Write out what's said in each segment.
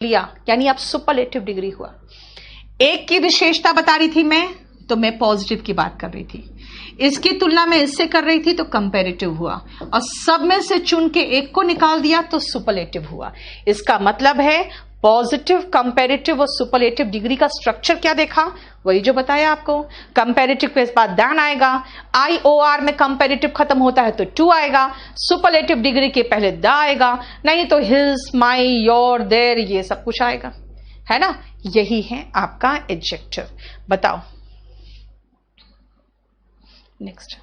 लिया, यानी अब सुपरलेटिव डिग्री हुआ। एक की विशेषता बता रही थी मैं, तो मैं पॉजिटिव की बात कर रही थी। इसकी तुलना में इससे कर रही थी तो कंपैरेटिव हुआ, और सब में से चुन के एक को निकाल दिया तो सुपरलेटिव हुआ। इसका मतलब है पॉजिटिव, कंपैरेटिव और सुपरलेटिव डिग्री का स्ट्रक्चर क्या देखा, वही जो बताया आपको। कंपैरेटिव के बाद दैन आएगा, IOR में कंपैरेटिव खत्म होता है तो टू आएगा, सुपरलेटिव डिग्री के पहले द आएगा, नहीं तो हिज, माई, योर, देयर, ये सब कुछ आएगा, है ना। यही है आपका एडजेक्टिव। बताओ next.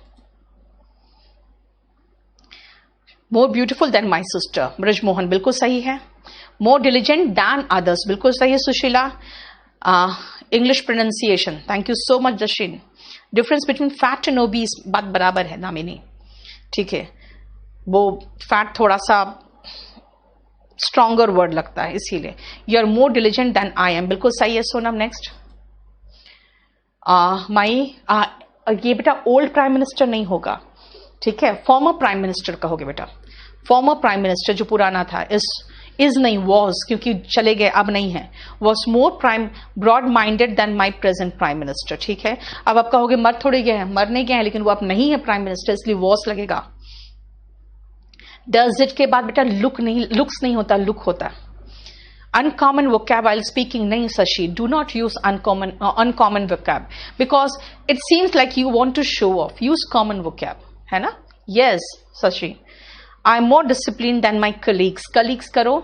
More beautiful than my sister, Brajmohan बिल्कुल सही है। मोर डिलीजेंट दैन अदर्स, बिल्कुल सही है Sushila. English pronunciation, thank you so much Darshin. Difference between fat and obese, बात बराबर है दामिनी, ठीक है। वो फैट थोड़ा सा स्ट्रॉन्गर वर्ड लगता है इसीलिए। You are more diligent than I am, बिल्कुल सही है सोनम। नेक्स्ट, माई, ये बेटा ओल्ड प्राइम मिनिस्टर नहीं होगा, ठीक है, फॉर्मर प्राइम मिनिस्टर कहोगे बेटा। फॉर्मर प्राइम मिनिस्टर जो पुराना था, इज नहीं, वॉज, क्योंकि चले गए अब नहीं है। Was more prime broad minded than my present prime minister, ठीक है। अब आप कहोगे मर थोड़े गए हैं, मर नहीं गए हैं, लेकिन वो अब नहीं है प्राइम मिनिस्टर, इसलिए वॉज लगेगा। डज इट के बाद बेटा लुक नहीं, लुक्स नहीं होता, लुक होता। अनकॉमन वोकैब while स्पीकिंग, नहीं Shashi, do not use uncommon vocab because it seems like you want to show off, use common vocab, है ना। Yes Shashi. I am more discipline than my colleagues, colleagues करो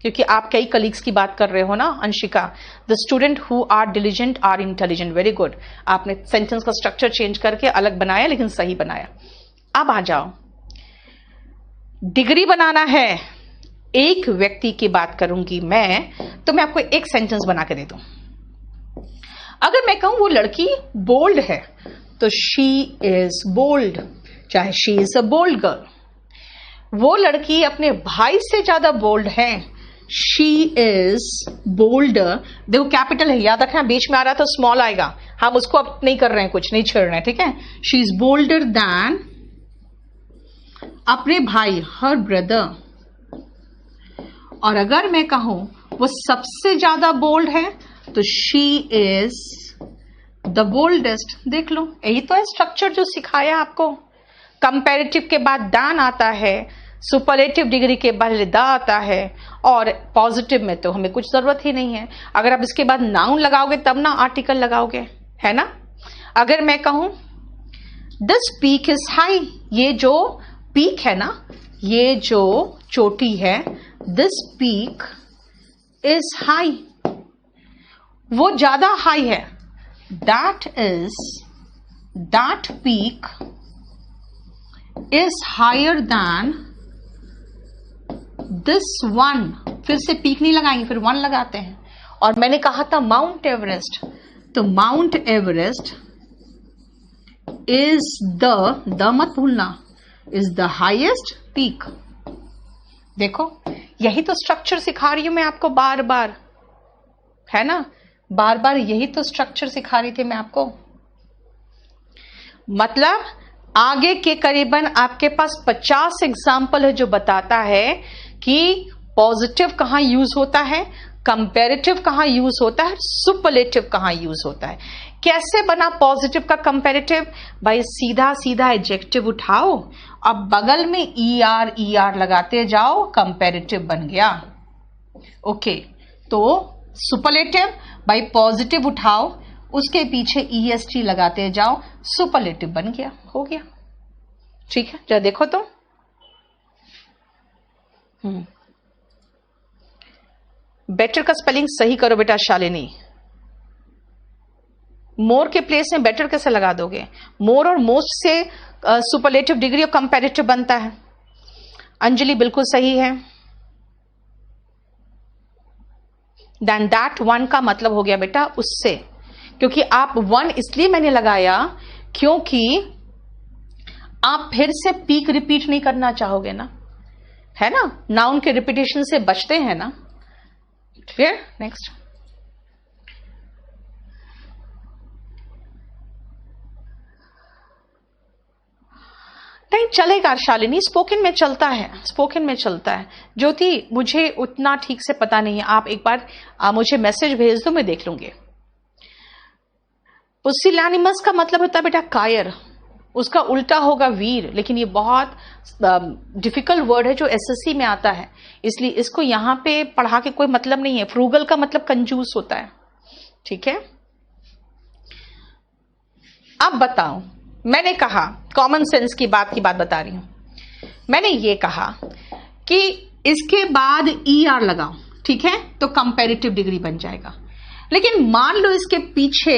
क्योंकि आप कई colleagues की बात कर रहे हो ना Anshika. The student who are diligent are intelligent, very good. आपने सेंटेंस का स्ट्रक्चर चेंज करके अलग बनाया, लेकिन सही बनाया। अब आ जाओ, डिग्री बनाना है, एक व्यक्ति की बात करूंगी मैं, तो मैं आपको एक सेंटेंस बना के दे दूं। अगर मैं कहूं वो लड़की बोल्ड है, तो शी इज बोल्ड, चाहे she is a bold girl. वो लड़की अपने भाई से ज्यादा बोल्ड है, शी इज बोल्डर। देखो कैपिटल है, याद रखना, बीच में आ रहा था स्मॉल आएगा, हम उसको अब नहीं कर रहे हैं, कुछ नहीं छेड़ रहे हैं, ठीक है। शी इज बोल्डर देन, अपने भाई, हर ब्रदर। और अगर मैं कहूं वो सबसे ज्यादा बोल्ड है, तो शी इज द बोल्डेस्ट। देख लो, यही तो है स्ट्रक्चर जो सिखाया आपको। कंपैरेटिव के बाद दैन आता है, सुपरलेटिव डिग्री के पहले द आता है, और पॉजिटिव में तो हमें कुछ जरूरत ही नहीं है। अगर आप इसके बाद नाउन लगाओगे तब ना आर्टिकल लगाओगे, है ना। अगर मैं कहूं दिस पीक इज हाई, ये जो पीक है ना, ये जो चोटी है, दिस पीक इज हाई, वो ज्यादा हाई है। That peak is higher than this one. फिर से पीक नहीं लगाएंगे, फिर वन लगाते हैं। और मैंने कहा था माउंट एवरेस्ट, तो माउंट एवरेस्ट इज द मत भूलना, इज द हाईएस्ट पीक। देखो, यही तो स्ट्रक्चर सिखा रही हूं मैं आपको बार बार, है ना, बार बार यही तो स्ट्रक्चर सिखा रही थी मैं आपको। मतलब आगे के करीबन आपके पास 50 एग्जाम्पल है जो बताता है कि पॉजिटिव कहां यूज होता है, कंपैरेटिव कहां यूज होता है, सुपरलेटिव कहां यूज होता है। कैसे बना पॉजिटिव का कंपैरेटिव, भाई सीधा सीधा एडजेक्टिव उठाओ, अब बगल में ER लगाते जाओ, कंपैरेटिव बन गया। ओके, तो सुपरलेटिव, भाई पॉजिटिव उठाओ, उसके पीछे EST लगाते जाओ, सुपरलेटिव बन गया, हो गया, ठीक है। जरा देखो तो, बेटर का स्पेलिंग सही करो बेटा शालिनी। मोर के प्लेस में बेटर कैसे लगा दोगे, मोर और मोस्ट से सुपरलेटिव डिग्री और कंपैरेटिव बनता है। अंजलि बिल्कुल सही है। देन दैट वन का मतलब हो गया बेटा उससे, क्योंकि आप वन इसलिए मैंने लगाया क्योंकि आप फिर से पीक रिपीट नहीं करना चाहोगे ना, है ना, नाउन के रिपीटेशन से बचते हैं ना। फिर नेक्स्ट, नहीं चलेगा शालिनी, स्पोकन में चलता है, स्पोकन में चलता है। ज्योति मुझे उतना ठीक से पता नहीं है, आप एक बार मुझे मैसेज भेज दो, मैं देख लूंगी। पुसिलैनिमस का मतलब होता है बेटा कायर, उसका उल्टा होगा वीर, लेकिन ये बहुत डिफिकल्ट वर्ड है जो एसएससी में आता है, इसलिए इसको यहां पे पढ़ा के कोई मतलब नहीं है। फ्रूगल का मतलब कंजूस होता है, ठीक है। अब बताओ, मैंने कहा कॉमन सेंस की बात बता रही हूं। मैंने ये कहा कि इसके बाद ER लगाओ, ठीक है, तो कंपैरेटिव डिग्री बन जाएगा। लेकिन मान लो इसके पीछे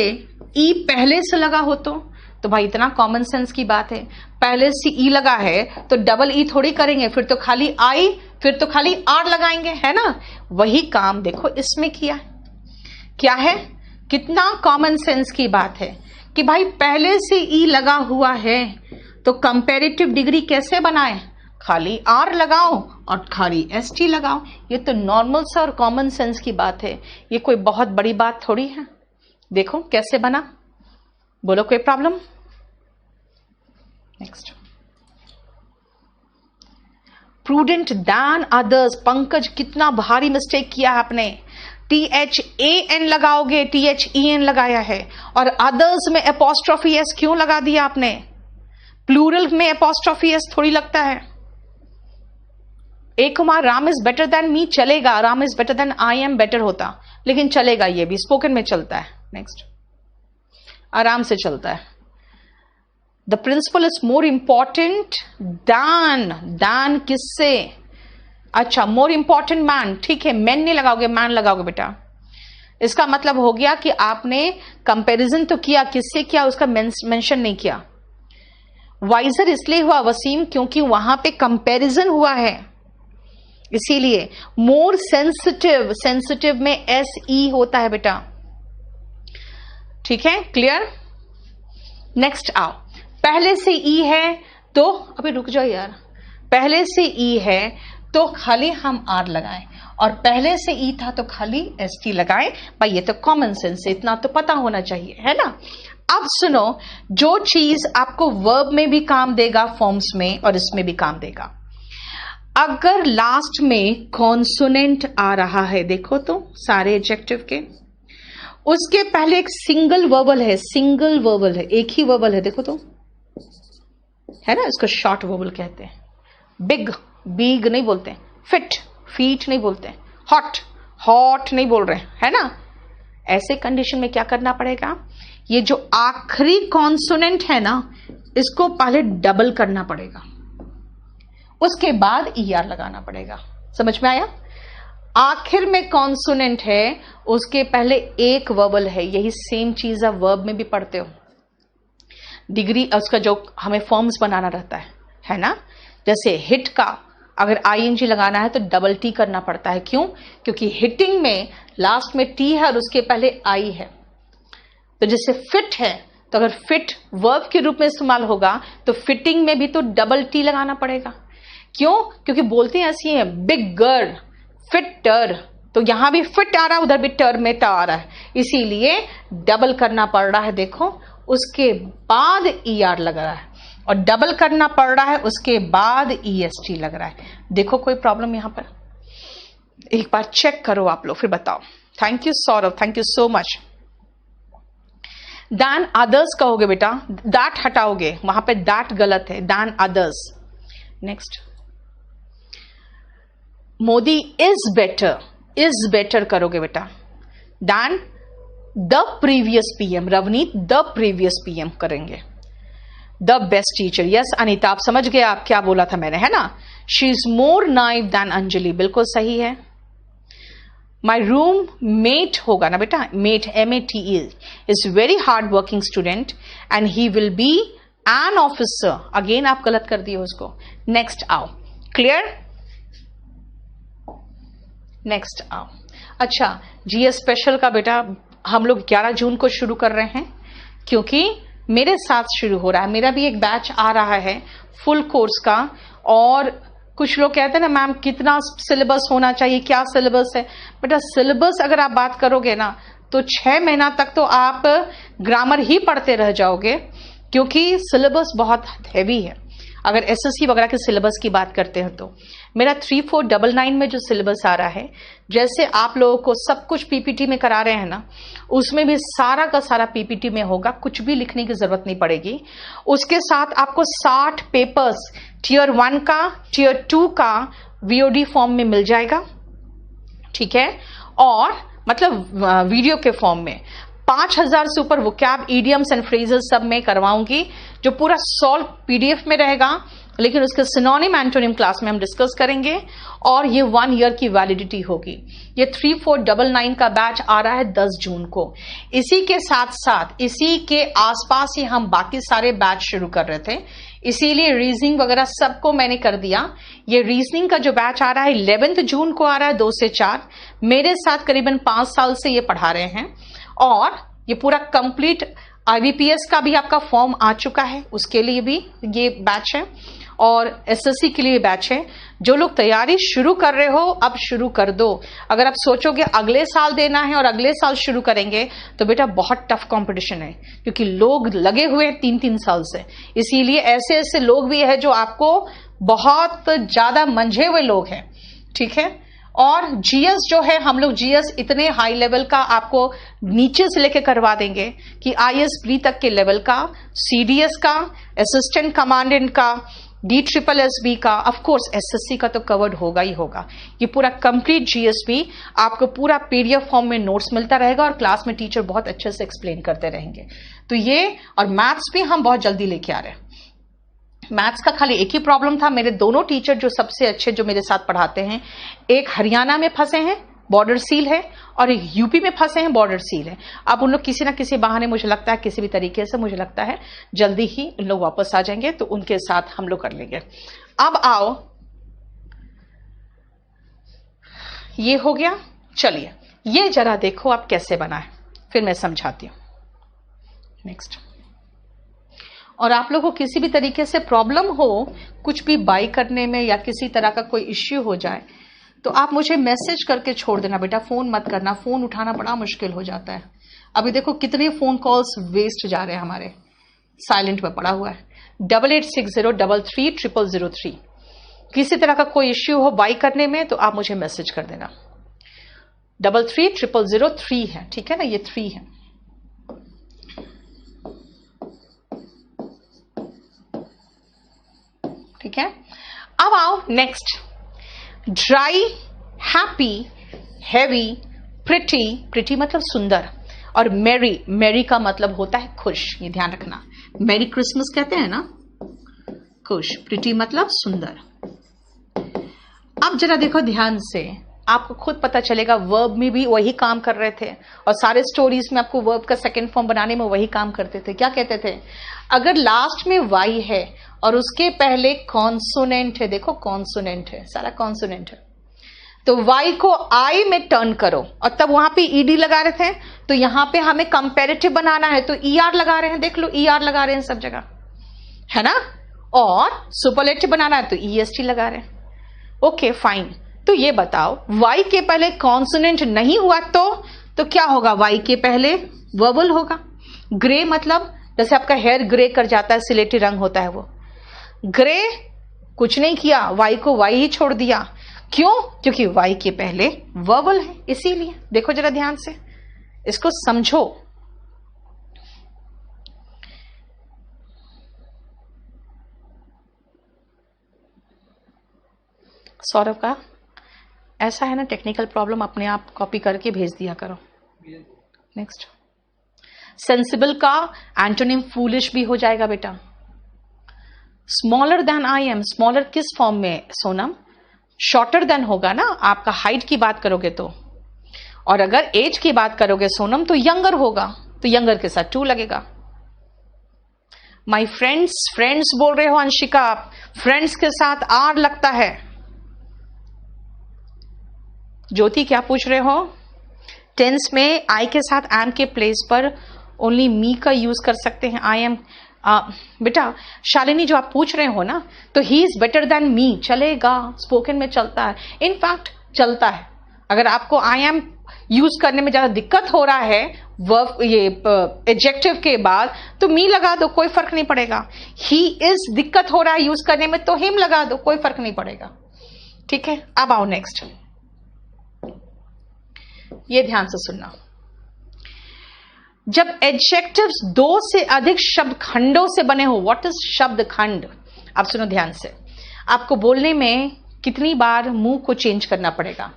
E पहले से लगा हो तो भाई इतना कॉमन सेंस की बात है, पहले से E लगा है तो डबल E थोड़ी करेंगे, फिर तो खाली I, फिर तो खाली R लगाएंगे, है ना। वही काम देखो इसमें किया, क्या है, कितना कॉमन सेंस की बात है कि भाई पहले से E लगा हुआ है तो कंपैरेटिव डिग्री कैसे बनाए, खाली R लगाओ और खाली ST लगाओ। ये तो नॉर्मल सा और कॉमन सेंस की बात है, ये कोई बहुत बड़ी बात थोड़ी है। देखो कैसे बना, बोलो कोई problem. Next, prudent than others. Pankaj कितना भारी मिस्टेक किया आपने, THAN लगाओगे, THEN लगाया है, और अदर्स में एपोस्ट्रोफी S क्यों लगा दिया आपने, प्लूरल में एपोस्ट्रोफी S थोड़ी लगता है। A Kumar, Ram is better than me, चलेगा, Ram is better than I am better होता, लेकिन चलेगा, ये भी स्पोकन में चलता है। नेक्स्ट, आराम से चलता है। The principal is more important than किससे, अच्छा मोर इंपॉर्टेंट मैन, ठीक है, मैन नहीं लगाओगे, मैन लगाओगे बेटा। इसका मतलब हो गया कि आपने कंपैरिजन तो किया, किससे किया उसका मेंशन नहीं किया। वाइजर इसलिए हुआ वसीम क्योंकि वहां पे कंपैरिजन हुआ है, इसीलिए। मोर सेंसिटिव, सेंसिटिव में SE होता है बेटा, ठीक है, क्लियर। नेक्स्ट आओ, पहले से E है तो अभी रुक जाओ यार, पहले से E है तो खाली हम R लगाएं, और पहले से E था तो खाली ST लगाएं। भाई ये तो कॉमन सेंस है, इतना तो पता होना चाहिए, है ना। अब सुनो, जो चीज आपको वर्ब में भी काम देगा, फॉर्म्स में, और इसमें भी काम देगा, अगर लास्ट में कॉन्सोनेंट आ रहा है, देखो तो सारे एडजेक्टिव के, उसके पहले एक सिंगल वर्बल है, सिंगल वर्बल है, एक ही वर्बल है, देखो तो, है ना, इसको शॉर्ट वर्बल कहते हैं। बिग, बिग नहीं बोलते, फिट, फीट नहीं बोलते, हॉट, हॉट नहीं बोल रहे, है ना। ऐसे कंडीशन में क्या करना पड़ेगा, ये जो आखिरी कॉन्सोनेंट है ना, इसको पहले डबल करना पड़ेगा, उसके बाद ER लगाना पड़ेगा। समझ में आया, आखिर में कॉन्सोनेंट है, उसके पहले एक वर्बल है, यही सेम चीज आप वर्ब में भी पढ़ते हो। डिग्री उसका जो हमें फॉर्म्स बनाना रहता है ना, जैसे हिट का अगर ING लगाना है तो डबल T करना पड़ता है, क्यों, क्योंकि हिटिंग में लास्ट में T है और उसके पहले I है। तो जैसे फिट है, तो अगर फिट वर्ब के रूप में इस्तेमाल होगा तो फिटिंग में भी तो डबल T लगाना पड़ेगा, क्यों, क्योंकि बोलते हैं ऐसी है, बिगर, फिटर, तो यहां भी फिट आ रहा है, उधर भी टर में टा आ रहा है, इसीलिए डबल करना पड़ रहा है। देखो उसके बाद ER लग रहा है, और डबल करना पड़ रहा है, उसके बाद EST लग रहा है। देखो कोई प्रॉब्लम यहां पर, एक बार चेक करो आप लोग, फिर बताओ। Thank you Saurabh, thank you so much. Than others कहोगे बेटा, दैट हटाओगे, वहां पे दैट गलत है, than others. Next, Modi is better करोगे बेटा, than the previous PM, Ravneet the previous PM करेंगे। The best teacher, yes Anita, आप समझ गए आप क्या बोला था मैंने, है ना। She is more naive than Anjali, बिल्कुल सही है। माई रूम मेट होगा ना बेटा, mate MATE is very hard working student and he will be an officer, again आप गलत कर दिए उसको। नेक्स्ट आओ, क्लियर, नेक्स्ट आओ। अच्छा, GS स्पेशल का बेटा हम लोग 11 जून को शुरू कर रहे हैं, क्योंकि मेरे साथ शुरू हो रहा है, मेरा भी एक बैच आ रहा है फुल कोर्स का। और कुछ लोग कहते हैं ना मैम कितना सिलेबस होना चाहिए, क्या सिलेबस है बेटा, सिलेबस अगर आप बात करोगे ना तो 6 महीना तक तो आप ग्रामर ही पढ़ते रह जाओगे, क्योंकि सिलेबस बहुत हैवी है। अगर एसएससी वगैरह के सिलेबस की बात करते हैं तो मेरा 3499 में जो सिलेबस आ रहा है, जैसे आप लोगों को सब कुछ पीपीटी में करा रहे हैं ना, उसमें भी सारा का सारा पीपीटी में होगा, कुछ भी लिखने की जरूरत नहीं पड़ेगी। उसके साथ आपको 60 पेपर्स टियर 1 का, टियर 2 का वीओडी फॉर्म में मिल जाएगा, ठीक है, और मतलब वीडियो के फॉर्म में 5000 से ऊपर वोकैब, इडियम्स एंड फ्रेजेस सब मैं करवाऊंगी, जो पूरा सॉल्व पीडीएफ में रहेगा, लेकिन उसके सिनोनिम एंटोनिम क्लास में हम डिस्कस करेंगे, और ये 1 ईयर की वैलिडिटी होगी। ये 3499 का बैच आ रहा है 10 जून को। इसी के साथ साथ इसी के आसपास ही हम बाकी सारे बैच शुरू कर रहे थे, इसीलिए रीजनिंग वगैरह सबको मैंने कर दिया। ये रीजनिंग का जो बैच आ रहा है 11 जून को आ रहा है 2 से 4। मेरे साथ करीबन 5 साल से ये पढ़ा रहे हैं, और ये पूरा कंप्लीट आईबीपीएस का भी आपका फॉर्म आ चुका है, उसके लिए भी ये बैच है, और एसएससी के लिए बैच है। जो लोग तैयारी शुरू कर रहे हो, अब शुरू कर दो। अगर आप सोचोगे अगले साल देना है और अगले साल शुरू करेंगे, तो बेटा बहुत टफ कंपटीशन है, क्योंकि लोग लगे हुए हैं 3-3 साल से। इसीलिए ऐसे ऐसे लोग भी है जो आपको बहुत ज्यादा मंझे हुए लोग हैं, ठीक है। और जीएस जो है, हम लोग जीएस इतने हाई लेवल का आपको नीचे से लेके करवा देंगे कि आईएएस प्री तक के लेवल का, सीडीएस का, असिस्टेंट कमांडेंट का, DSSB का, ऑफ कोर्स एसएससी का तो कवर्ड होगा ही होगा। ये पूरा कंप्लीट जीएसबी आपको पूरा पीडीएफ फॉर्म में नोट्स मिलता रहेगा, और क्लास में टीचर बहुत अच्छे से एक्सप्लेन करते रहेंगे। तो ये, और मैथ्स भी हम बहुत जल्दी लेके आ रहे हैं। मैथ्स का खाली एक ही प्रॉब्लम था, मेरे दोनों टीचर जो सबसे अच्छे जो मेरे साथ पढ़ाते हैं, एक हरियाणा में फंसे हैं, बॉर्डर सील है, और एक यूपी में फंसे हैं, बॉर्डर सील है। अब उन लोग किसी ना किसी बहाने, मुझे लगता है किसी भी तरीके से, मुझे लगता है जल्दी ही उन लोग वापस आ जाएंगे, तो उनके साथ हम लोग कर लेंगे। अब आओ, ये हो गया। चलिए ये जरा देखो आप कैसे बना है, फिर मैं समझाती हूं। नेक्स्ट। और आप लोगों को किसी भी तरीके से प्रॉब्लम हो, कुछ भी बाई करने में या किसी तरह का कोई इश्यू हो जाए, तो आप मुझे मैसेज करके छोड़ देना बेटा, फोन मत करना। फोन उठाना बड़ा मुश्किल हो जाता है। अभी देखो कितने फोन कॉल्स वेस्ट जा रहे हैं हमारे, साइलेंट पे पड़ा हुआ है। 8860333003। किसी तरह का कोई इश्यू हो बाई करने में, तो आप मुझे मैसेज कर देना। 333003 है, ठीक है ना, ये 3 है। ठीक है। अब आओ next. Dry, happy, heavy, pretty, pretty मतलब सुंदर, और मेरी, मेरी का मतलब होता है खुश, ये ध्यान रखना। मेरी क्रिसमस कहते हैं ना, खुश। प्रिटी मतलब सुंदर। अब जरा देखो ध्यान से, आपको खुद पता चलेगा वर्ब में भी वही काम कर रहे थे, और सारे स्टोरीज में आपको वर्ब का सेकंड फॉर्म बनाने में वही काम करते थे। क्या कहते थे? अगर लास्ट में वाई है और उसके पहले कॉन्सोनेंट है, देखो कॉन्सोनेंट है, सारा कॉन्सोनेंट है, तो वाई को आई में टर्न करो, और तब वहां पे ईडी लगा रहे थे, तो यहां पे हमें कंपैरेटिव बनाना है, तो ईआर लगा रहे हैं, देख लो ईआर लगा रहे हैं सब जगह, है ना। और सुपरलेटिव बनाना है तो ईएसटी लगा रहे हैं। Okay fine. तो ये बताओ, वाई के पहले कॉन्सोनेंट नहीं हुआ तो क्या होगा? वाई के पहले वर्बल होगा। ग्रे मतलब जैसे आपका हेयर ग्रे कर जाता है, सिलेटी रंग होता है वो। ग्रे कुछ नहीं किया, वाई को वाई ही छोड़ दिया। क्यों? क्योंकि वाई के पहले वर्बल है, इसीलिए। देखो जरा ध्यान से, इसको समझो। सौरभ का ऐसा है ना, टेक्निकल प्रॉब्लम, अपने आप कॉपी करके भेज दिया करो। नेक्स्ट। सेंसिबल का एंटोनिम फूलिश भी हो जाएगा बेटा। Smaller than I am, smaller किस फॉर्म में सोनम? शॉर्टर देन होगा ना, आपका हाइट की बात करोगे तो। और अगर एज की बात करोगे सोनम तो यंगर होगा, तो यंगर के साथ टू लगेगा। माई फ्रेंड्स, फ्रेंड्स बोल रहे हो अंशिका आप, फ्रेंड्स के साथ आर लगता है। ज्योति क्या पूछ रहे हो? टेंस में आई के साथ एम के प्लेस पर ओनली मी का यूज कर सकते हैं, आई एम। बेटा शालिनी जो आप पूछ रहे हो ना, तो ही इज बेटर देन मी चलेगा, स्पोकन में चलता है, इनफैक्ट चलता है। अगर आपको आई एम यूज करने में ज्यादा दिक्कत हो रहा है, वर्ब ये एडजेक्टिव के बाद तो मी लगा दो, कोई फर्क नहीं पड़ेगा। ही इज दिक्कत हो रहा है यूज करने में तो हिम लगा दो, कोई फर्क नहीं पड़ेगा। ठीक है, अब आओ नेक्स्ट, ये ध्यान से सुनना। जब एडजेक्टिव्स दो से अधिक शब्द खंडों से बने हो, व्हाट इज शब्द खंड? अब सुनो ध्यान से, आपको बोलने में कितनी बार मुंह को चेंज करना पड़ेगा।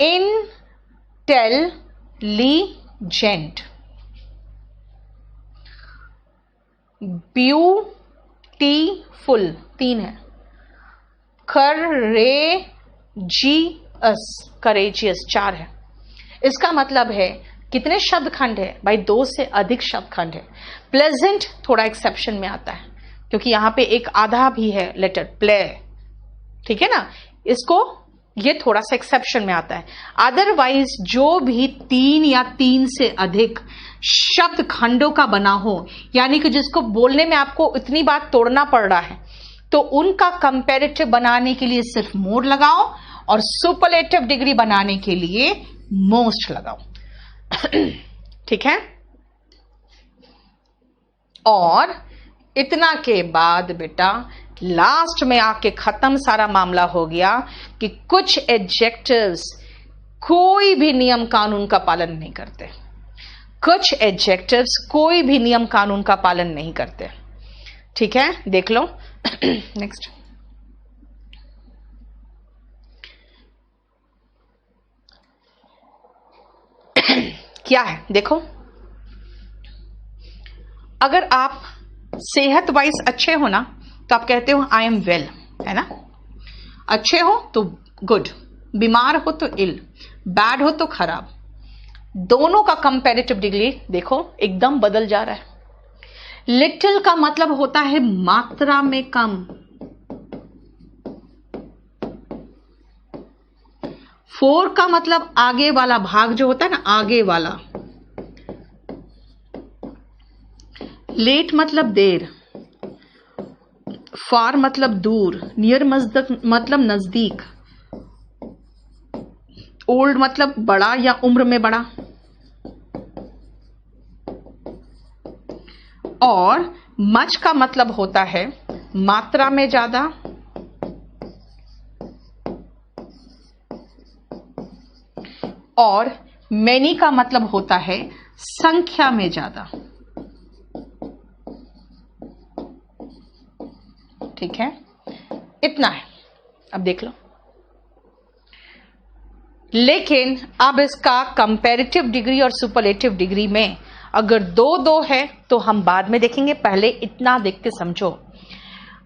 इंटेलिजेंट, ब्यूटीफुल 3 है, करेजियस 4 है। इसका मतलब है कितने शब्द खंड है भाई? 2 से अधिक शब्द खंड है। प्लेजेंट थोड़ा एक्सेप्शन में आता है क्योंकि यहां पे एक आधा भी है लेटर प्ले, ठीक है ना, इसको ये थोड़ा सा एक्सेप्शन में आता है। अदरवाइज जो भी 3 या 3 से अधिक शब्द खंडों का बना हो, यानी कि जिसको बोलने में आपको इतनी बार तोड़ना पड़ रहा है, तो उनका कंपैरेटिव बनाने के लिए सिर्फ मोर लगाओ और सुपरलेटिव डिग्री बनाने के लिए मोस्ट लगाओ। ठीक है, और इतना के बाद बेटा लास्ट में आके खत्म सारा मामला हो गया कि कुछ एडजेक्टिव्स कोई भी नियम कानून का पालन नहीं करते। कुछ एडजेक्टिव्स कोई भी नियम कानून का पालन नहीं करते। ठीक है, देख लो नेक्स्ट। क्या है देखो, अगर आप सेहत वाइज अच्छे हो ना तो आप कहते हो आई एम वेल, है ना। अच्छे हो तो गुड, बीमार हो तो इल, बैड हो तो खराब। दोनों का कंपैरेटिव डिग्री देखो एकदम बदल जा रहा है। लिटिल का मतलब होता है मात्रा में कम। 4 का मतलब आगे वाला भाग जो होता है ना, आगे वाला। लेट मतलब देर, फार मतलब दूर, नियर मतलब नजदीक, ओल्ड मतलब बड़ा या उम्र में बड़ा, और मच का मतलब होता है मात्रा में ज्यादा, और मैनी का मतलब होता है संख्या में ज्यादा। ठीक है, इतना है, अब देख लो। लेकिन अब इसका कंपैरेटिव डिग्री और सुपरलेटिव डिग्री में अगर 2-2 है तो हम बाद में देखेंगे, पहले इतना देख के समझो।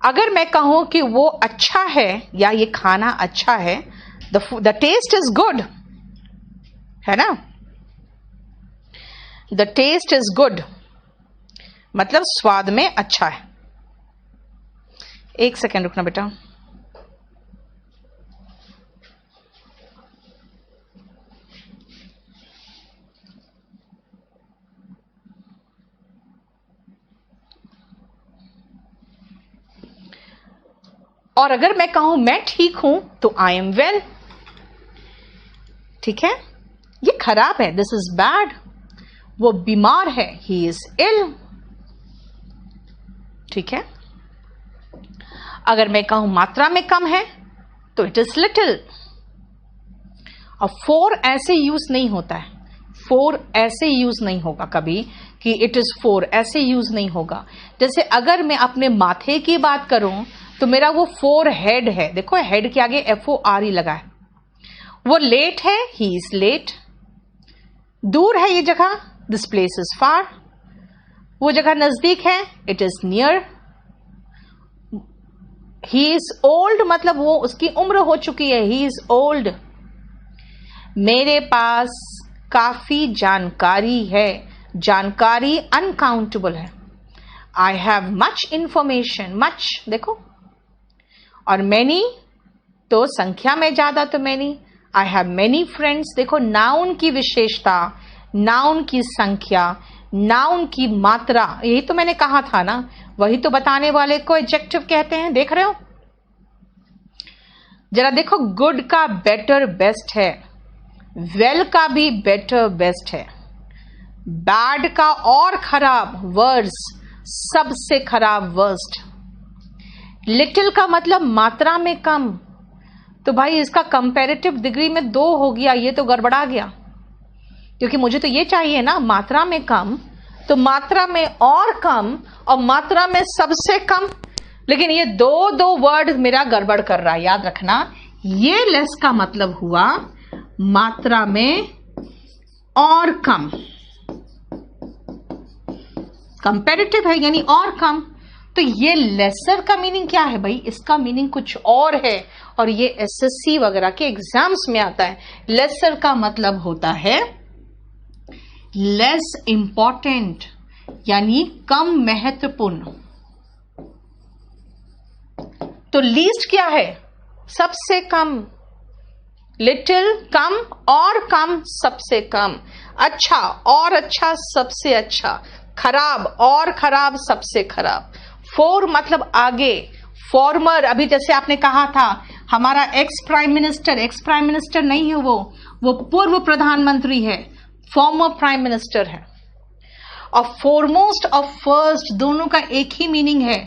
अगर मैं कहूं कि वो अच्छा है या ये खाना अच्छा है, द टेस्ट इज गुड, है ना, द टेस्ट इज गुड मतलब स्वाद में अच्छा है। एक सेकेंड रुकना बेटा। और अगर मैं कहूं मैं ठीक हूं तो आई एम वेल। ठीक है, ये खराब है, दिस इज बैड। वो बीमार है, ही इज इल। ठीक है, अगर मैं कहूं मात्रा में कम है तो इट इज लिटिल। और 4 ऐसे यूज नहीं होता है, 4 ऐसे यूज नहीं होगा कभी कि इट इज 4, ऐसे यूज नहीं होगा। जैसे अगर मैं अपने माथे की बात करूं तो मेरा वो 4 हेड है, देखो हेड के आगे FORE लगा है। वो लेट है, ही इज लेट। दूर है ये जगह, दिस प्लेस इज फार। वो जगह नजदीक है, it is near. He is old मतलब वो उसकी उम्र हो चुकी है, ही इज ओल्ड। मेरे पास काफी जानकारी है, जानकारी अनकाउंटेबल है। I have much information, much देखो। और मैनी तो संख्या में ज्यादा, तो many. I have many friends, देखो नाउन की विशेषता, नाउन की संख्या, नाउन की मात्रा, यही तो मैंने कहा था ना, वही तो बताने वाले को एडजेक्टिव कहते हैं। देख रहे हो, जरा देखो, गुड का बेटर बेस्ट है, वेल का भी बेटर बेस्ट है, बैड का और खराब, वर्स, सबसे खराब, वर्स्ट। लिटिल का मतलब मात्रा में कम, तो भाई इसका कंपैरेटिव डिग्री में 2 हो गया, ये तो गड़बड़ा गया, क्योंकि मुझे तो ये चाहिए ना मात्रा में कम, तो मात्रा में और कम और मात्रा में सबसे कम, लेकिन ये दो वर्ड मेरा गड़बड़ कर रहा है। याद रखना, ये लेस का मतलब हुआ मात्रा में और कम, कंपैरेटिव है यानी और कम। तो ये लेसर का मीनिंग क्या है भाई? इसका मीनिंग कुछ और है, और ये एसएससी वगैरह के एग्जाम्स में आता है। लेसर का मतलब होता है लेस इंपॉर्टेंट, यानी कम महत्वपूर्ण। तो लीस्ट क्या है? सबसे कम। लिटिल कम और कम सबसे कम, अच्छा और अच्छा सबसे अच्छा, खराब और खराब सबसे खराब। फोर मतलब आगे, फॉर्मर, अभी जैसे आपने कहा था हमारा एक्स प्राइम मिनिस्टर नहीं है, वो पूर्व प्रधानमंत्री है, फॉर्मर प्राइम मिनिस्टर है। और फोरमोस्ट और फर्स्ट दोनों का एक ही मीनिंग है,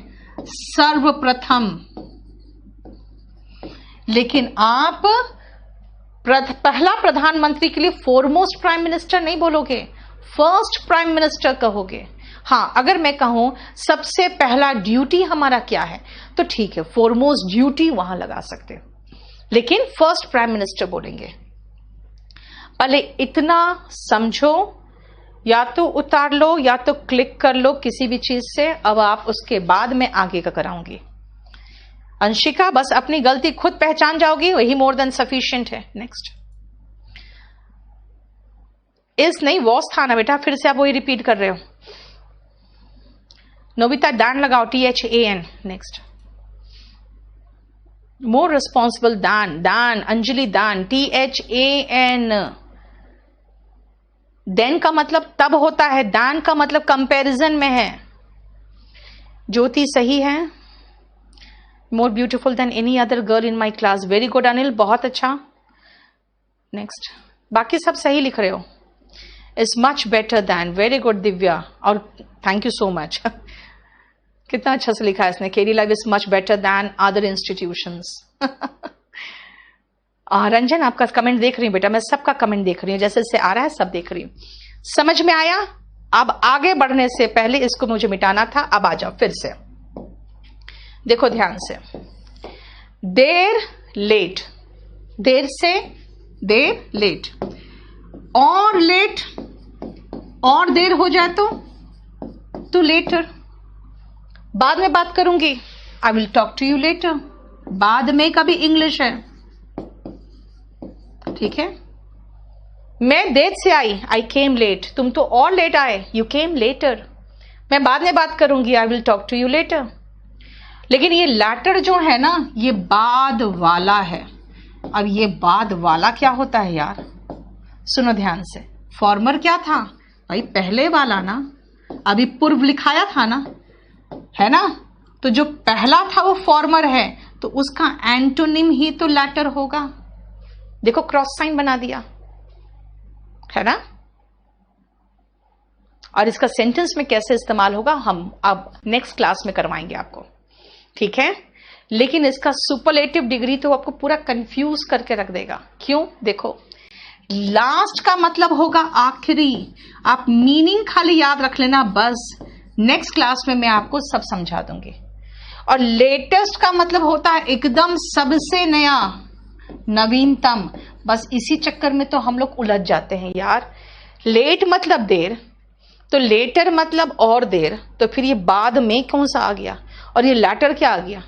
सर्वप्रथम। लेकिन आप पहला प्रधानमंत्री के लिए फोरमोस्ट प्राइम मिनिस्टर नहीं बोलोगे, फर्स्ट प्राइम मिनिस्टर कहोगे। हाँ, अगर मैं कहूं सबसे पहला ड्यूटी हमारा क्या है, तो ठीक है, फोरमोस्ट ड्यूटी वहां लगा सकते, लेकिन फर्स्ट प्राइम मिनिस्टर बोलेंगे। पहले इतना समझो, या तो उतार लो या तो क्लिक कर लो किसी भी चीज से। अब आप उसके बाद में आगे का कराऊंगी। अंशिका, बस अपनी गलती खुद पहचान जाओगी, वही मोर देन सफिशिएंट है। नेक्स्ट, इस नहीं वॉस था ना बेटा, फिर से आप वही रिपीट कर रहे हो। नोबिता, दान लगाओ, THAN। नेक्स्ट, मोर रिस्पॉन्सिबल, दान। अंजलि, दान, THAN। देन का मतलब तब होता है, दान का मतलब कंपैरिजन में है। ज्योति सही है, more beautiful than any other girl in my class. Very good Anil, बहुत अच्छा। नेक्स्ट, बाकी सब सही लिख रहे हो। Is much better than, very good Divya, और थैंक यू सो मच। कितना अच्छा से लिखा है इसने, KD live is much better than other institutions. Ranjan, आपका कमेंट देख रही हूं बेटा, मैं सबका कमेंट देख रही हूं, जैसे जैसे आ रहा है सब देख रही हूं। समझ में आया? अब आगे बढ़ने से पहले इसको मुझे मिटाना था, अब आ जाओ फिर से। देखो ध्यान से, देर लेट, देर से देर लेट, और लेट और देर हो जाए तो लेटर। बाद में बात करूंगी, I will talk to you later. बाद में का भी इंग्लिश है, ठीक है। मैं देर से आई केम लेट, तुम तो और लेट आए, यू केम लेटर। मैं बाद में बात करूंगी, I will talk to you later. लेकिन ये लैटर जो है ना, ये बाद वाला है। अब ये बाद वाला क्या होता है यार? सुनो ध्यान से, फॉर्मर क्या था भाई? पहले वाला ना, अभी पूर्व लिखाया था ना, है ना? तो जो पहला था वो फॉर्मर है, तो उसका एंटोनिम ही तो लैटर होगा। देखो क्रॉस साइन बना दिया, है ना? और इसका सेंटेंस में कैसे इस्तेमाल होगा हम अब नेक्स्ट क्लास में करवाएंगे आपको, ठीक है। लेकिन इसका सुपरलेटिव डिग्री तो आपको पूरा कंफ्यूज करके रख देगा। क्यों? देखो, लास्ट का मतलब होगा आखिरी। आप मीनिंग खाली याद रख लेना बस, नेक्स्ट क्लास में मैं आपको सब समझा दूंगी। और लेटेस्ट का मतलब होता है एकदम सबसे नया, नवीनतम। बस इसी चक्कर में तो हम लोग उलझ जाते हैं यार। लेट मतलब देर, तो लेटर मतलब और देर, तो फिर ये बाद में कौन सा आ गया, और ये लैटर क्या आ गया?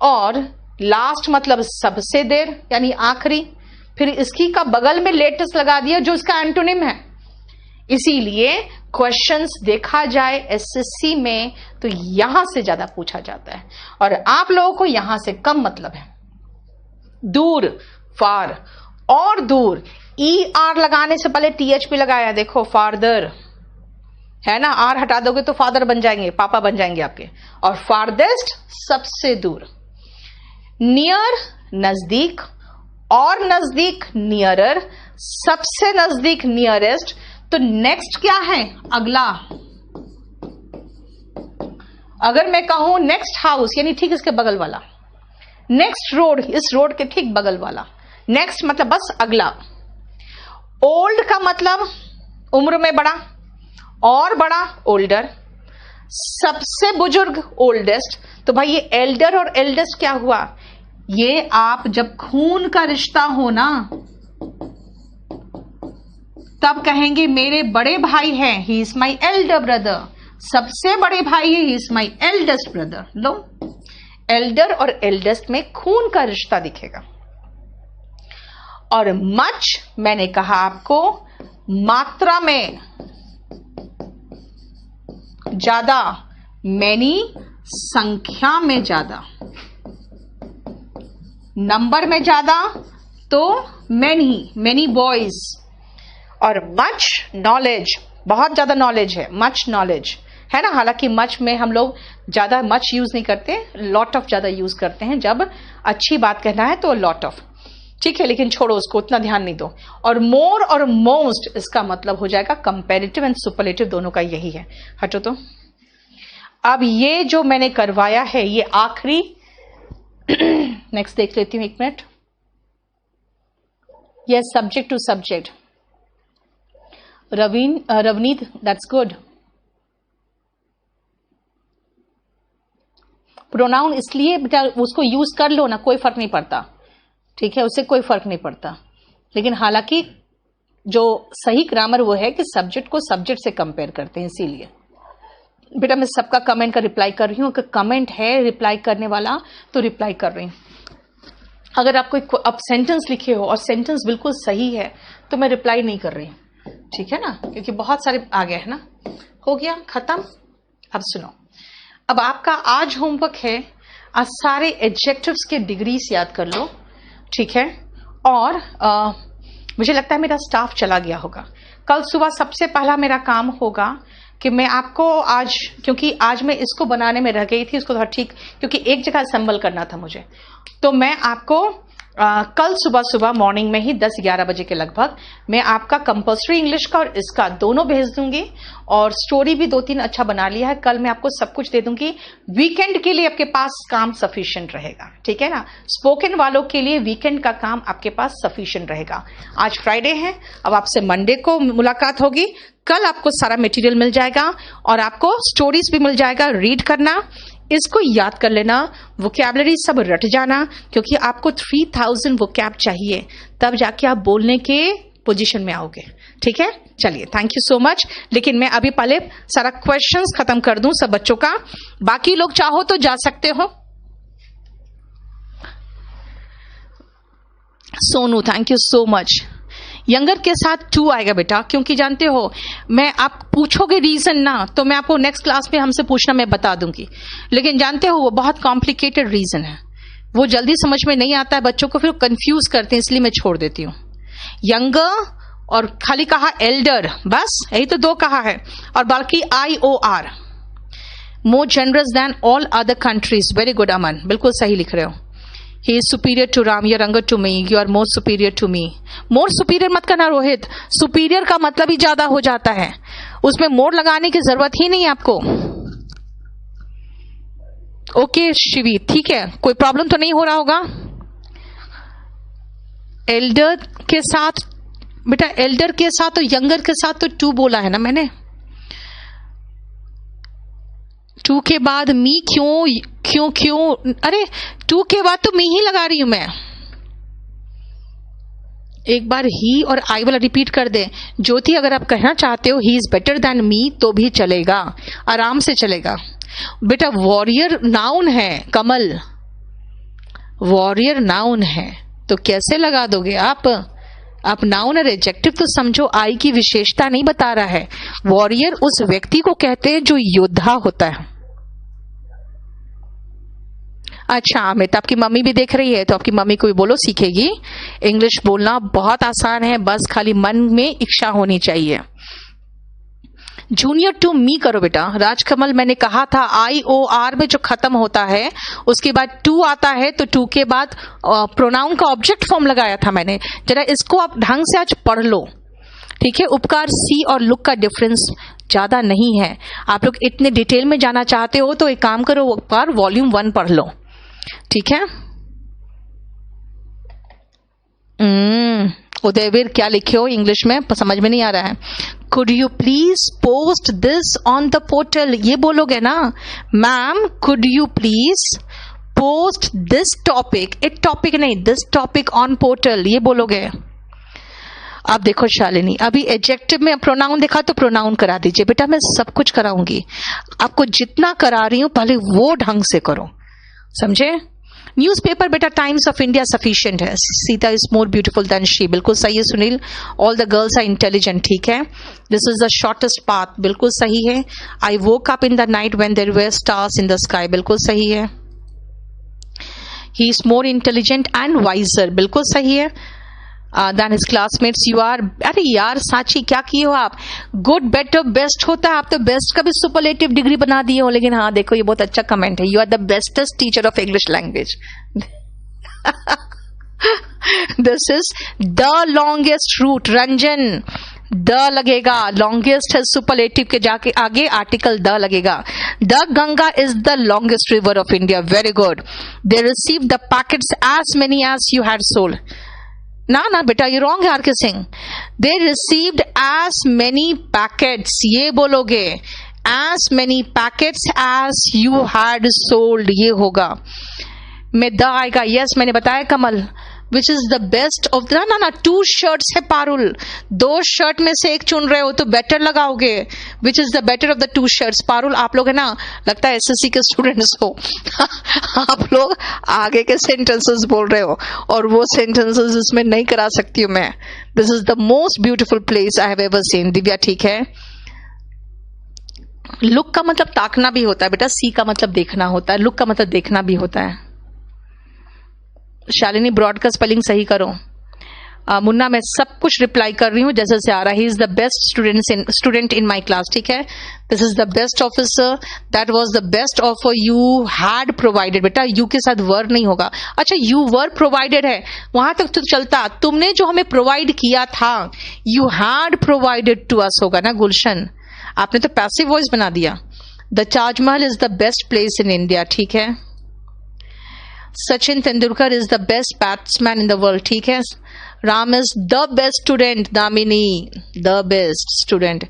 और लास्ट मतलब सबसे देर यानी आखिरी, फिर इसकी का बगल में लेटेस्ट लगा दिया जो इसका एंटोनिम है। इसीलिए क्वेश्चंस देखा जाए एसएससी में तो यहां से ज्यादा पूछा जाता है, और आप लोगों को यहां से कम मतलब है। दूर, फार, और दूर, ER लगाने से पहले THP लगाया। देखो फार्दर है ना, आर हटा दोगे तो फादर बन जाएंगे, पापा बन जाएंगे आपके। और फारदेस्ट सबसे दूर, नियर नजदीक, और नजदीक नियरर, सबसे नजदीक नियरेस्ट। तो नेक्स्ट क्या है? अगला। अगर मैं कहूं नेक्स्ट हाउस, यानी ठीक इसके बगल वाला, नेक्स्ट रोड, इस रोड के ठीक बगल वाला, नेक्स्ट मतलब बस अगला। ओल्ड का मतलब उम्र में बड़ा, और बड़ा ओल्डर, सबसे बुजुर्ग ओल्डेस्ट। तो भाई ये एल्डर और एल्डेस्ट क्या हुआ? ये आप जब खून का रिश्ता हो ना, तब कहेंगे मेरे बड़े भाई हैं, he is my elder brother. सबसे बड़े भाई है, he is my eldest brother. Low, Elder और एल्डेस्ट में खून का रिश्ता दिखेगा। और मच मैंने कहा आपको मात्रा में ज्यादा, मैनी संख्या में ज्यादा, नंबर में ज्यादा तो मैनी बॉयज। और मच नॉलेज, बहुत ज्यादा नॉलेज है, मच नॉलेज है ना। हालांकि मच में हम लोग ज्यादा मच यूज नहीं करते, लॉट ऑफ ज्यादा यूज करते हैं। जब अच्छी बात कहना है तो लॉट ऑफ, ठीक है, लेकिन छोड़ो उसको, उतना ध्यान नहीं दो। और मोर और मोस्ट, इसका मतलब हो जाएगा कंपैरेटिव एंड सुपरलेटिव, दोनों का यही है। हटो तो। अब ये जो मैंने करवाया है ये आखिरी, नेक्स्ट देख लेती हूं, एक मिनट। यह subject to subject, Ravneet, that's good. Pronoun इसलिए बेटा उसको यूज कर लो ना, कोई फर्क नहीं पड़ता, ठीक है, उससे कोई फर्क नहीं पड़ता। लेकिन हालांकि जो सही ग्रामर वो है कि सब्जेक्ट को सब्जेक्ट से कंपेयर करते हैं, इसीलिए बेटा मैं सबका कमेंट का रिप्लाई कर रही हूं कि कमेंट है रिप्लाई करने वाला तो रिप्लाई कर रही हूं। अगर आप कोई अब सेंटेंस लिखे हो और सेंटेंस बिल्कुल सही है तो मैं रिप्लाई नहीं कर रही हूं, ठीक है ना, क्योंकि बहुत सारे आ गए हैं ना। हो गया खत्म। अब सुनो, अब आपका आज होमवर्क है, आज सारे एडजेक्टिव्स के डिग्रीज याद कर लो, ठीक है। और मुझे लगता है मेरा स्टाफ चला गया होगा। कल सुबह सबसे पहला मेरा काम होगा कि मैं आपको आज, क्योंकि आज मैं इसको बनाने में रह गई थी, इसको थोड़ा ठीक, क्योंकि एक जगह असेंबल करना था मुझे, तो मैं आपको कल सुबह मॉर्निंग में ही 10-11 बजे के लगभग मैं आपका कंपल्सरी इंग्लिश का और इसका दोनों भेज दूंगी। और स्टोरी भी 2-3 अच्छा बना लिया है, कल मैं आपको सब कुछ दे दूंगी। वीकेंड के लिए आपके पास काम सफिशिएंट रहेगा, ठीक है ना। स्पोकन वालों के लिए वीकेंड का काम आपके पास सफिशिएंट रहेगा। आज फ्राइडे है, अब आपसे मंडे को मुलाकात होगी। कल आपको सारा मटेरियल मिल जाएगा और आपको स्टोरीज भी मिल जाएगा, रीड करना, इसको याद कर लेना, वोकैबुलरी सब रट जाना, क्योंकि आपको 3000 वोकैब चाहिए, तब जाके आप बोलने के पोजीशन में आओगे, ठीक है। चलिए, थैंक यू सो मच। लेकिन मैं अभी पहले सारा क्वेश्चंस खत्म कर दूं सब बच्चों का, बाकी लोग चाहो तो जा सकते हो। Sonu, thank you so much. Younger के साथ 2 आएगा बेटा, क्योंकि जानते हो मैं, आप पूछोगे रीजन ना तो मैं आपको नेक्स्ट क्लास में हमसे पूछना, मैं बता दूंगी। लेकिन जानते हो वो बहुत कॉम्प्लिकेटेड रीजन है, वो जल्दी समझ में नहीं आता है बच्चों को, फिर कंफ्यूज करते हैं, इसलिए मैं छोड़ देती हूँ। यंगर और खाली कहा एल्डर, बस यही तो 2 कहा है, और बाकी IOR, more generous than all other countries. Very good Aman, बिल्कुल सही लिख रहे हो। He is superior to Ram, you are younger to me, you are more superior to me. More superior मत करना रोहित, superior का मतलब ही ज्यादा हो जाता है, उसमें मोर लगाने की जरूरत ही नहीं है आपको। ओके शिवी, ठीक है, कोई प्रॉब्लम तो नहीं हो रहा होगा। एल्डर के साथ बेटा, एल्डर के साथ तो यंगर के साथ तो 2 बोला है ना मैंने। 2 के बाद मी क्यों, अरे 2 के बाद तो मी ही लगा रही हूं मैं। एक बार ही और आई वाला रिपीट कर दे। ज्योति, अगर आप कहना चाहते हो ही इज बेटर देन मी तो भी चलेगा, आराम से चलेगा बेटा। वॉरियर नाउन है कमल, वॉरियर नाउन है तो कैसे लगा दोगे आप नाउन और एडजेक्टिव तो समझो, आई की विशेषता नहीं बता रहा है। वॉरियर उस व्यक्ति को कहते हैं जो योद्धा होता है। अच्छा अमित, आपकी मम्मी भी देख रही है तो आपकी मम्मी को भी बोलो, सीखेगी। इंग्लिश बोलना बहुत आसान है, बस खाली मन में इच्छा होनी चाहिए। जूनियर टू मी करो बेटा। राजकमल, मैंने कहा था IOR में जो खत्म होता है उसके बाद 2 आता है, तो 2 के बाद प्रोनाउन का ऑब्जेक्ट फॉर्म लगाया था मैंने। जरा इसको आप ढंग से आज पढ़ लो, ठीक है, उपकार सी और लुक का डिफरेंस ज्यादा नहीं है। आप लोग इतने डिटेल में जाना चाहते हो तो एक काम करो, उपकार वॉल्यूम 1 पढ़ लो। ठीक है, उदयवीर क्या लिखे हो इंग्लिश में, समझ में नहीं आ रहा है। Could you please post this on the portal, ये बोलोगे ना ma'am, could you please post this topic, एक टॉपिक नहीं, दिस टॉपिक ऑन पोर्टल, ये बोलोगे। अब देखो शालिनी, अभी एडजेक्टिव में प्रोनाउन देखा तो प्रोनाउन करा दीजिए। बेटा मैं सब कुछ कराऊंगी, आपको जितना करा रही हूं पहले वो ढंग से करो, समझे। न्यूज़पेपर बेटा टाइम्स ऑफ इंडिया सफिशिएंट है। Sita is more beautiful than she, बिल्कुल सही है Sunil. All the girls are intelligent, ठीक है। This is the shortest path, बिल्कुल सही है। I woke up in the night when there were stars in the sky, बिल्कुल सही है। He is more intelligent and wiser, बिल्कुल सही है। Than his classmates. You are, अरे यार साची क्या किए हो आप, गुड बेटर बेस्ट होता है, आप तो बेस्ट का भी सुपरलेटिव डिग्री बना दिए हो। लेकिन हाँ देखो ये बहुत अच्छा कमेंट है, you are the bestest teacher of English language. This is the longest route, Ranjan the लगेगा, लॉन्गेस्ट है सुपरलेटिव के जाके आगे आर्टिकल द लगेगा। The Ganga is the longest river of India, very good. They receive the packets as many as you had sold, ना बेटा ये wrong है R K Singh. They received as many packets, ये बोलोगे, as many packets as you had sold, ये होगा। में द आएगा, यस मैंने बताया Kamal. Which is the best of the, ना 2 शर्ट्स है पारुल, 2 शर्ट में से एक चुन रहे हो तो बेटर लगाओगे। विच is the better of the 2 shirts Parul, आप लोग है ना, लगता है एसएससी के स्टूडेंट्स हो। आप लोग आगे के सेंटेंसेस बोल रहे हो और वो सेंटेंसेस इसमें नहीं करा सकती हूं मैं। This is the most beautiful place I have ever scene. Divya ठीक है। लुक का मतलब ताकना भी होता है बेटा, सी का मतलब देखना होता है, लुक का मतलब देखना भी होता है। शालिनी ब्रॉड का स्पेलिंग सही करो। मुन्ना मैं सब कुछ रिप्लाई कर रही हूँ जैसे से आ रहा है। He is the best student in my class, ठीक है। This is the best officer, that was the best offer you had provided. बेटा यू के साथ वर नहीं होगा। अच्छा यू वर प्रोवाइडेड है, वहां तक तो चलता, तुमने जो हमें प्रोवाइड किया था, you had provided to us होगा ना गुलशन, आपने तो पैसिव वॉइस बना दिया। The Taj Mahal is the best place in India, ठीक है। Sachin Tendulkar is the best batsman in the world, ठीक है। Ram is the best student, Damini the best student,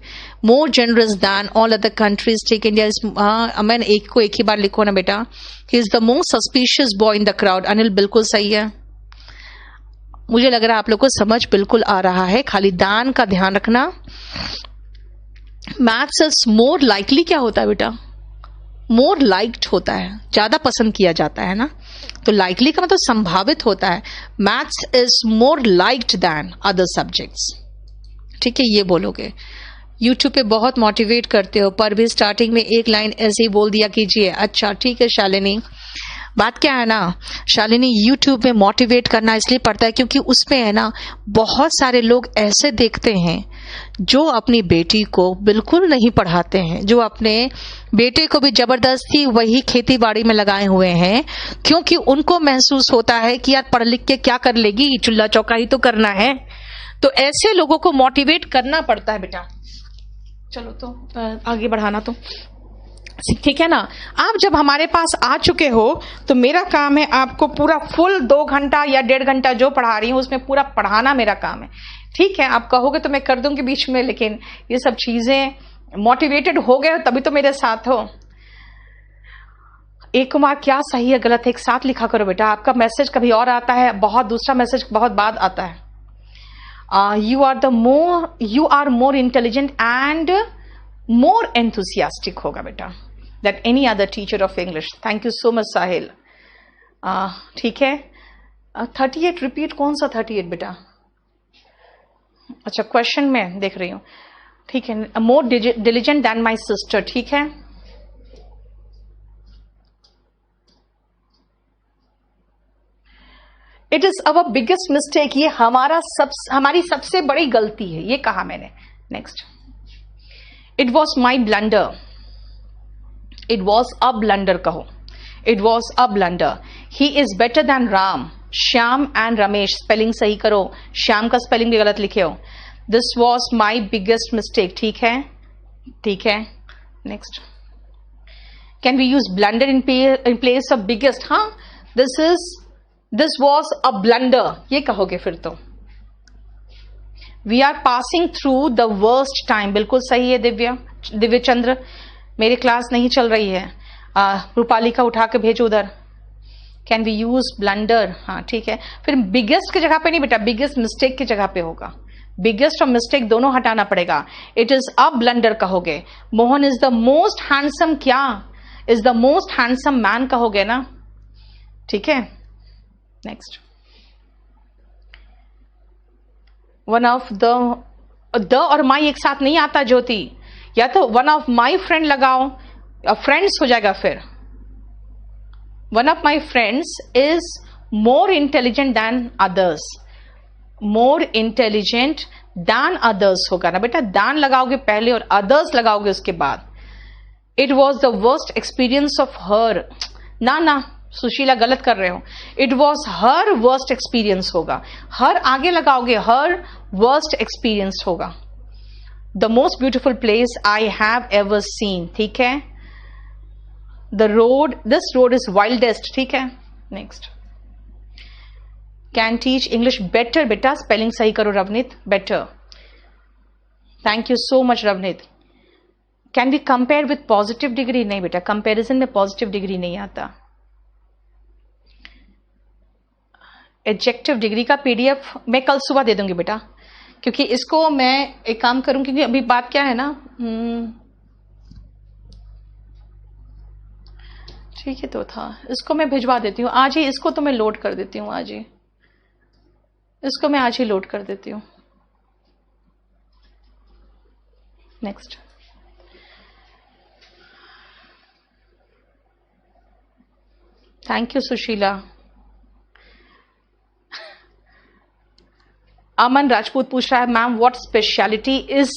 more generous than all other countries, ठीक। इंडिया इज, मैंने एक को एक ही बार लिखो ना बेटा। He is the most suspicious boy in the crowd, Anil बिल्कुल सही है। मुझे लग रहा है आप लोग को समझ बिल्कुल आ रहा है, खाली दान का ध्यान रखना। मैथ्स इज मोर लाइकली, क्या होता है बेटा, मोर लाइक्ड होता है, ज्यादा पसंद किया जाता है ना, तो लाइकली का मतलब संभावित होता है। Maths is more liked than other subjects, ठीक है, ये बोलोगे। यूट्यूब पे बहुत मोटिवेट करते हो, पर भी स्टार्टिंग में एक लाइन ऐसे ही बोल दिया कीजिए। अच्छा ठीक है शालिनी, बात क्या है ना शालिनी, यूट्यूब में मोटिवेट करना इसलिए पड़ता है क्योंकि उसमें है ना बहुत सारे लोग ऐसे देखते हैं जो अपनी बेटी को बिल्कुल नहीं पढ़ाते हैं, जो अपने बेटे को भी जबरदस्ती वही खेती बाड़ी में लगाए हुए हैं, क्योंकि उनको महसूस होता है कि यार पढ़ लिख के क्या कर लेगी, चूल्हा चौका ही तो करना है। तो ऐसे लोगों को मोटिवेट करना पड़ता है बेटा। चलो तो आगे बढ़ाना तो ठीक है ना। आप जब हमारे पास आ चुके हो तो मेरा काम है आपको पूरा फुल 2 घंटा या 1.5 घंटा जो पढ़ा रही हूं उसमें पूरा पढ़ाना मेरा काम है, ठीक है। आप कहोगे तो मैं कर दूंगी बीच में, लेकिन ये सब चीजें मोटिवेटेड हो गए हो तभी तो मेरे साथ हो। एक कुमार क्या सही है गलत है एक साथ लिखा करो बेटा, आपका मैसेज कभी और आता है, बहुत दूसरा मैसेज बहुत बाद आता है। You are more intelligent and more enthusiastic होगा बेटा that any other teacher of English. Thank you so much Sahil, ठीक है। 38 रिपीट, कौन सा 38 बेटा? अच्छा क्वेश्चन में देख रही हूं, ठीक है। More diligent than my sister, ठीक है। It is our biggest mistake, ये हमारी सबसे बड़ी गलती है, ये कहा मैंने। Next, it was my blunder, it was a blunder कहो, it was a blunder. He is better than Ram, Shyam and Ramesh, spelling सही करो, श्याम का स्पेलिंग भी गलत लिखे हो। This was my biggest mistake, ठीक है, ठीक है। Next, can we use blunder in place of biggest? हाँ, दिस वॉज अ ब्लंडर, ये कहोगे फिर तो। We are passing through the worst time, बिल्कुल सही है दिव्य चंद्र। मेरी क्लास नहीं चल रही है, रूपाली का उठा के भेजो उधर। Can we use blunder? हाँ ठीक है। फिर बिगेस्ट की जगह पे नहीं बेटा, बिगेस्ट मिस्टेक की जगह पे होगा। बिगेस्ट और मिस्टेक दोनों हटाना पड़ेगा। इट इज अ ब्लंडर कहोगे। Mohan is the most handsome, क्या is the most handsome man कहोगे ना, ठीक है। नेक्स्ट, वन ऑफ द और माई एक साथ नहीं आता ज्योति, या तो वन ऑफ माई फ्रेंड लगाओ, फ्रेंड्स हो जाएगा फिर। One of my friends is more intelligent than others, more intelligent than others होगा ना बेटा, दैन लगाओगे पहले और अदर्स लगाओगे उसके बाद। It was the worst experience of her, ना ना सुशीला गलत कर रहे हो, it was her worst experience होगा। हर आगे लगाओगे, हर वर्स्ट एक्सपीरियंस होगा। The most beautiful place I have ever seen, ठीक है। The road, this road is wildest, ठीक है। Next, can teach English better, बेटा स्पेलिंग सही करो Ravneet, better. Thank you so much Ravneet. Can we compare with positive degree? नहीं बेटा, comparison में पॉजिटिव डिग्री नहीं आता। एडजेक्टिव डिग्री का पीडीएफ मैं कल सुबह दे दूंगी बेटा, क्योंकि इसको मैं एक काम करूं, क्योंकि अभी बात क्या है ना, ठीक है तो था, इसको मैं भिजवा देती हूँ आज ही, इसको तो मैं लोड कर देती हूँ आज ही, इसको मैं आज ही लोड कर देती हूँ। Next, thank you Sushila. Aman Rajput पूछ रहा है ma'am what speciality is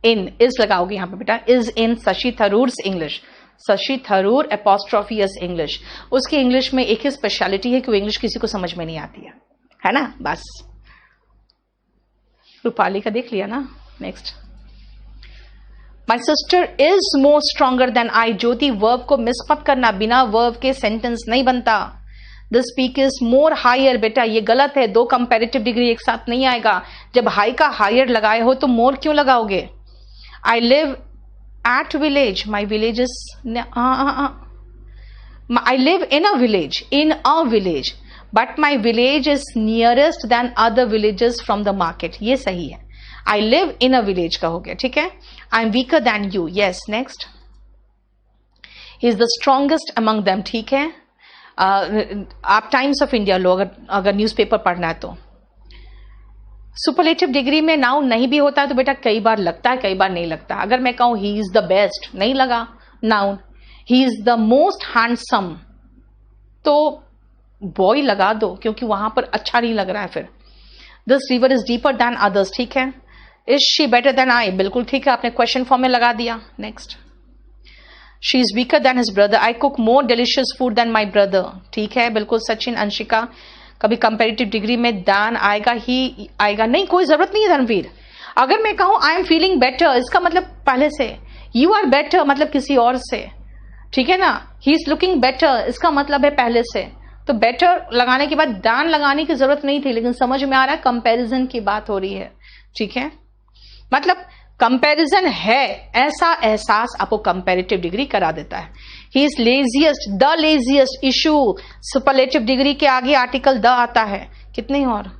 in, is लगाओगी यहां पे बेटा, is in Shashi Tharoor English, Shashi Tharoor apostrophe S English. उसकी इंग्लिश में एक ही स्पेशलिटी है कि वो इंग्लिश किसी को समझ में नहीं आती है ना, बस। रूपाली का देख लिया ना। Next, my sister is more stronger than I, Jyoti verb को मिस मत करना, बिना वर्ब के सेंटेंस नहीं बनता। The speak is more higher, बेटा ये गलत है, दो कंपेरेटिव डिग्री एक साथ नहीं आएगा। जब हाई का हायर लगाए हो तो मोर क्यों लगाओगे। I live at village, my village is, I live in a village but my village is nearest than other villages from the market, ये सही है। आई लिव इन अ विलेज कहोगे, ठीक है। I am weaker then you, yes. Next, he is the strongest among them, ठीक है। आप times of India लो अगर न्यूज़पेपर पढ़ना है तो। सुपरलेटिव डिग्री में नाउन नहीं भी होता है तो बेटा कई बार लगता है, कई बार नहीं लगता। अगर मैं कहूं ही इज द बेस्ट, नहीं लगा noun. He is the most handsome, तो बॉय लगा दो, क्योंकि वहां पर अच्छा नहीं लग रहा है फिर। This river is deeper than others, ठीक है। Is she better than I, बिल्कुल ठीक है, आपने क्वेश्चन फॉर्म में लगा दिया। Next, she is weaker than his brother, I cook more delicious food than my brother, ठीक है, बिल्कुल सचिन। अंशिका, कभी कंपेरेटिव डिग्री में दान आएगा ही आएगा, नहीं कोई जरूरत नहीं है धर्मवीर। अगर मैं कहूं आई एम फीलिंग बेटर, इसका मतलब पहले से, यू आर बेटर मतलब किसी और से, ठीक है ना। ही इज लुकिंग बेटर, इसका मतलब है पहले से। तो बेटर लगाने के बाद दान लगाने की जरूरत नहीं थी, लेकिन समझ में आ रहा है कंपैरिजन की बात हो रही है, ठीक है। मतलब कंपैरिजन है, ऐसा एहसास आपको कंपैरेटिव डिग्री करा देता है। He is laziest, the laziest issue, superlative degree के आगे आर्टिकल द आता है। कितने और